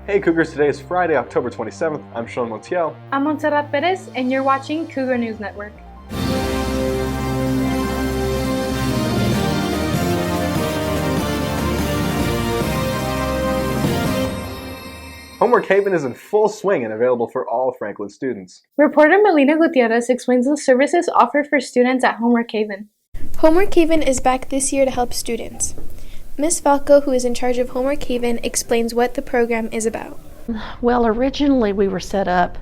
Hey Cougars, today is Friday, October 27th. I'm Sean Montiel. I'm Montserrat Perez, and you're watching Cougar News Network. Homework Haven is in full swing and available for all Franklin students. Reporter Melina Gutierrez explains the services offered for students at Homework Haven. Homework Haven is back this year to help students. Ms. Falco, who is in charge of Homework Haven, explains what the program is about. Well, originally we were set up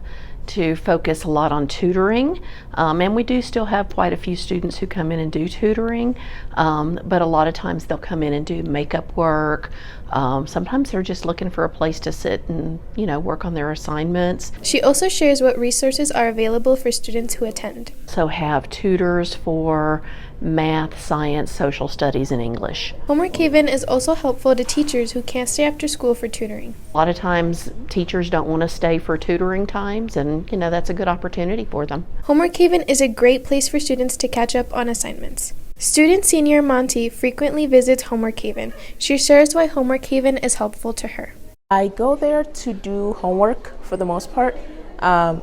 to focus a lot on tutoring, and we do still have quite a few students who come in and do tutoring, but a lot of times they'll come in and do makeup work. Sometimes they're just looking for a place to sit and, work on their assignments. She also shares what resources are available for students who attend. So have tutors for math, science, social studies, and English. Homework Haven is also helpful to teachers who can't stay after school for tutoring. A lot of times teachers don't want to stay for tutoring times, and that's a good opportunity for them. Homework Haven is a great place for students to catch up on assignments. Student senior Monty frequently visits Homework Haven. She shares why Homework Haven is helpful to her. I go there to do homework for the most part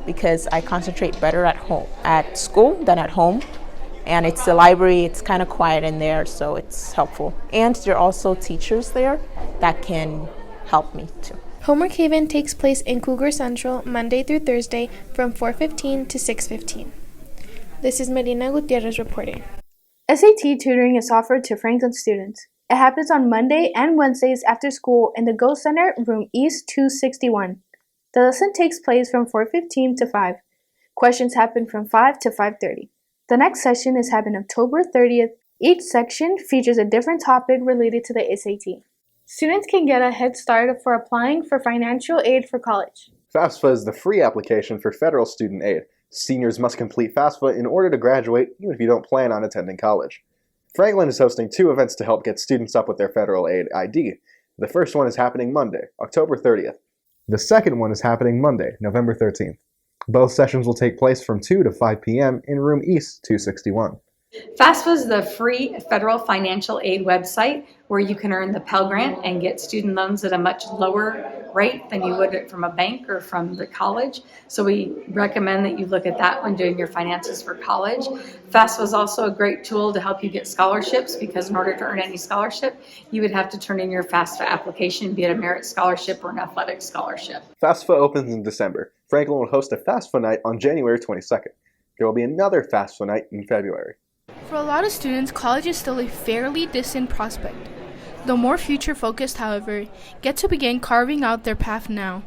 because I concentrate better at school than at home. And it's a library, it's kind of quiet in there, so it's helpful. And there are also teachers there that can help me too. Homework Haven takes place in Cougar Central Monday through Thursday from 4:15 to 6:15. This is Melina Gutierrez reporting. SAT tutoring is offered to Franklin students. It happens on Monday and Wednesdays after school in the Go Center, room East 261. The lesson takes place from 4:15 to 5. Questions happen from 5 to 5:30. The next session is happening October 30th. Each section features a different topic related to the SAT. Students can get a head start for applying for financial aid for college. FAFSA is the free application for federal student aid. Seniors must complete FAFSA in order to graduate, even if you don't plan on attending college. Franklin is hosting 2 events to help get students up with their federal aid ID. The first one is happening Monday, October 30th. The second one is happening Monday, November 13th. Both sessions will take place from 2 to 5 p.m. in room East 261. FAFSA is the free federal financial aid website where you can earn the Pell Grant and get student loans at a much lower rate than you would from a bank or from the college. So we recommend that you look at that when doing your finances for college. FAFSA is also a great tool to help you get scholarships because in order to earn any scholarship, you would have to turn in your FAFSA application, be it a merit scholarship or an athletic scholarship. FAFSA opens in December. Franklin will host a FAFSA night on January 22nd. There will be another FAFSA night in February. For a lot of students, college is still a fairly distant prospect. The more future-focused, however, get to begin carving out their path now.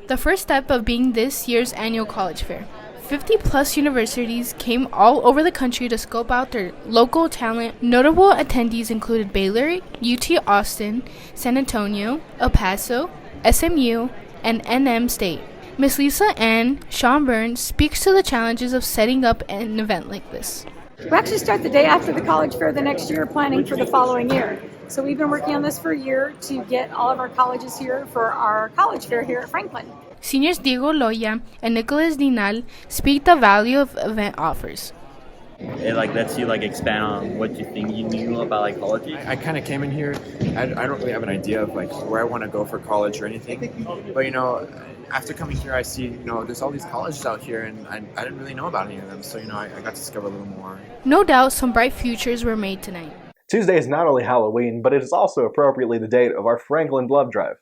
The first step of being this year's annual college fair. 50-plus universities came all over the country to scope out their local talent. Notable attendees included Baylor, UT Austin, San Antonio, El Paso, SMU, and NM State. Ms. Lisa Ann Schomburn speaks to the challenges of setting up an event like this. We actually start the day after the college fair the next year, planning for the following year. So we've been working on this for a year to get all of our colleges here for our college fair here at Franklin. Seniors Diego Loya and Nicholas Dinal speak the value of event offers. It lets you expand on what you think you knew about college. I kind of came in here. I don't really have an idea of where I want to go for college or anything. But after coming here, I see there's all these colleges out here, and I didn't really know about any of them. So I got to discover a little more. No doubt, some bright futures were made tonight. Tuesday is not only Halloween, but it is also appropriately the date of our Franklin Blood Drive.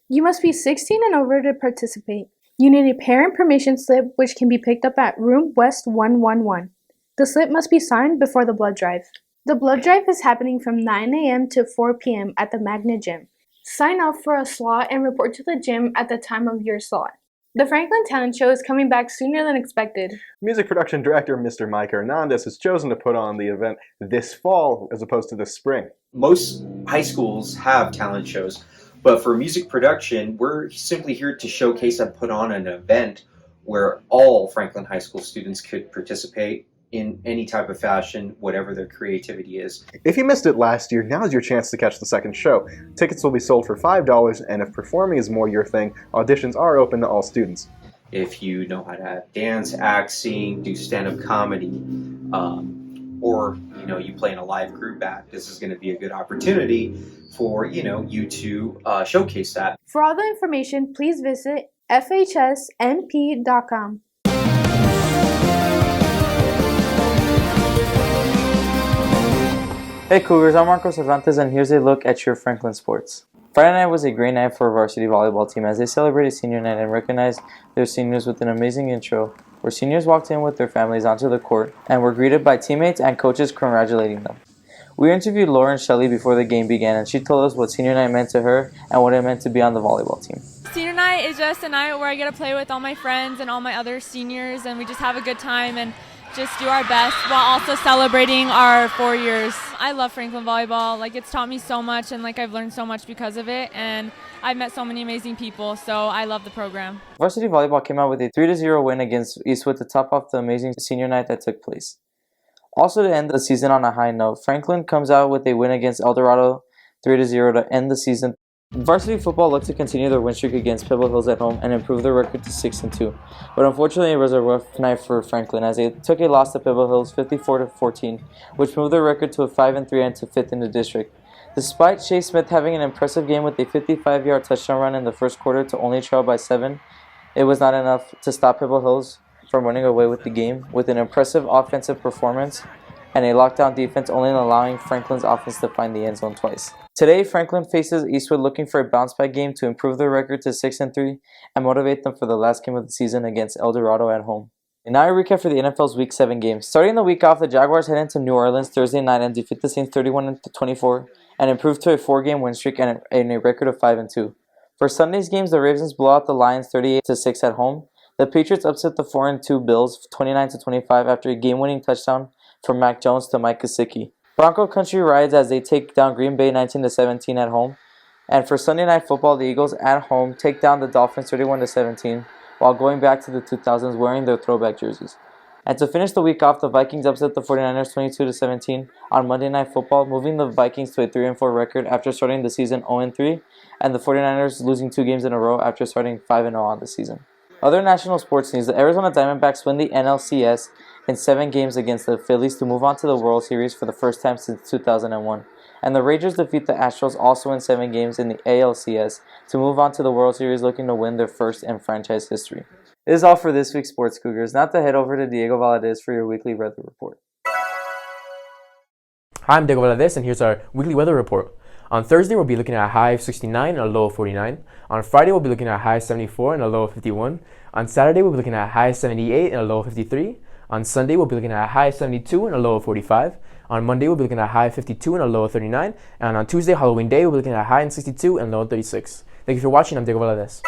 You must be 16 and over to participate. You need a parent permission slip which can be picked up at room West 111. The slip must be signed before the blood drive. The blood drive is happening from 9 a.m. to 4 p.m. at the Magna Gym. Sign up for a slot and report to the gym at the time of your slot. The Franklin Talent Show is coming back sooner than expected. Music production director Mr. Mike Hernandez has chosen to put on the event this fall as opposed to this spring. Most high schools have talent shows, but for music production, we're simply here to showcase and put on an event where all Franklin High School students could participate in any type of fashion, whatever their creativity is. If you missed it last year, now's your chance to catch the second show. Tickets will be sold for $5, and if performing is more your thing, auditions are open to all students. If you know how to dance, act, sing, do stand-up comedy, or you play in a live group act, this is going to be a good opportunity for, you to showcase that. For all the information, please visit fhsnp.com. Hey Cougars, I'm Marco Cervantes and here's a look at your Franklin sports. Friday night was a great night for our varsity volleyball team as they celebrated senior night and recognized their seniors with an amazing intro where seniors walked in with their families onto the court and were greeted by teammates and coaches congratulating them. We interviewed Lauren Shelley before the game began and she told us what senior night meant to her and what it meant to be on the volleyball team. Senior night is just a night where I get to play with all my friends and all my other seniors, and we just have a good time and just do our best while also celebrating our 4 years. I love Franklin volleyball. It's taught me so much, and I've learned so much because of it, and I've met so many amazing people, so I love the program. Varsity volleyball came out with a 3-0 win against Eastwood to top off the amazing senior night that took place. Also, to end the season on a high note, Franklin comes out with a win against El Dorado 3-0 to end the season. Varsity football looked to continue their win streak against Pebble Hills at home and improve their record to 6-2. But unfortunately, it was a rough night for Franklin as they took a loss to Pebble Hills 54-14, which moved their record to a 5-3 and to 5th in the district. Despite Chase Smith having an impressive game with a 55-yard touchdown run in the first quarter to only trail by 7, it was not enough to stop Pebble Hills from running away with the game with an impressive offensive performance and a lockdown defense only allowing Franklin's offense to find the end zone twice. Today, Franklin faces Eastwood looking for a bounce-back game to improve their record to 6-3 and motivate them for the last game of the season against El Dorado at home. And now a recap for the NFL's Week 7 games. Starting the week off, the Jaguars head into New Orleans Thursday night and defeat the Saints 31-24 and improve to a 4-game win streak and a record of 5-2. For Sunday's games, the Ravens blow out the Lions 38-6 at home. The Patriots upset the 4-2 Bills 29-25 after a game-winning touchdown from Mac Jones to Mike Gesicki. Bronco Country rides as they take down Green Bay 19-17 at home. And for Sunday Night Football, the Eagles at home take down the Dolphins 31-17 while going back to the 2000s wearing their throwback jerseys. And to finish the week off, the Vikings upset the 49ers 22-17 on Monday Night Football, moving the Vikings to a 3-4 record after starting the season 0-3, and the 49ers losing 2 games in a row after starting 5-0 on the season. Other national sports news, the Arizona Diamondbacks win the NLCS in 7 games against the Phillies to move on to the World Series for the first time since 2001. And the Rangers defeat the Astros also in 7 games in the ALCS to move on to the World Series looking to win their first in franchise history. This is all for this week's Sports Cougars. Now to head over to Diego Valadez for your weekly weather report. Hi, I'm Diego Valadez and here's our weekly weather report. On Thursday, we'll be looking at a high of 69 and a low of 49. On Friday, we'll be looking at a high of 74 and a low of 51. On Saturday, we'll be looking at a high of 78 and a low of 53. On Sunday, we'll be looking at a high of 72 and a low of 45. On Monday, we'll be looking at a high of 52 and a low of 39. And on Tuesday, Halloween Day, we'll be looking at a high of 62 and a low of 36. Thank you for watching. I'm Diego Valadez.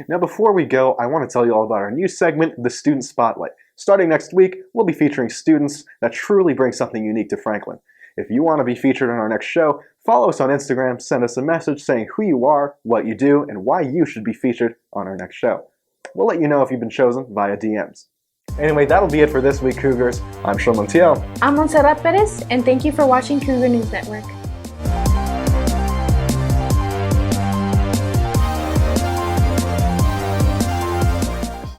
Now before we go, I want to tell you all about our new segment, The Student Spotlight. Starting next week, we'll be featuring students that truly bring something unique to Franklin. If you want to be featured on our next show, follow us on Instagram, send us a message saying who you are, what you do, and why you should be featured on our next show. We'll let you know if you've been chosen via DMs. Anyway, that'll be it for this week, Cougars. I'm Sean Montiel. I'm Montserrat Perez, and thank you for watching Cougar News Network.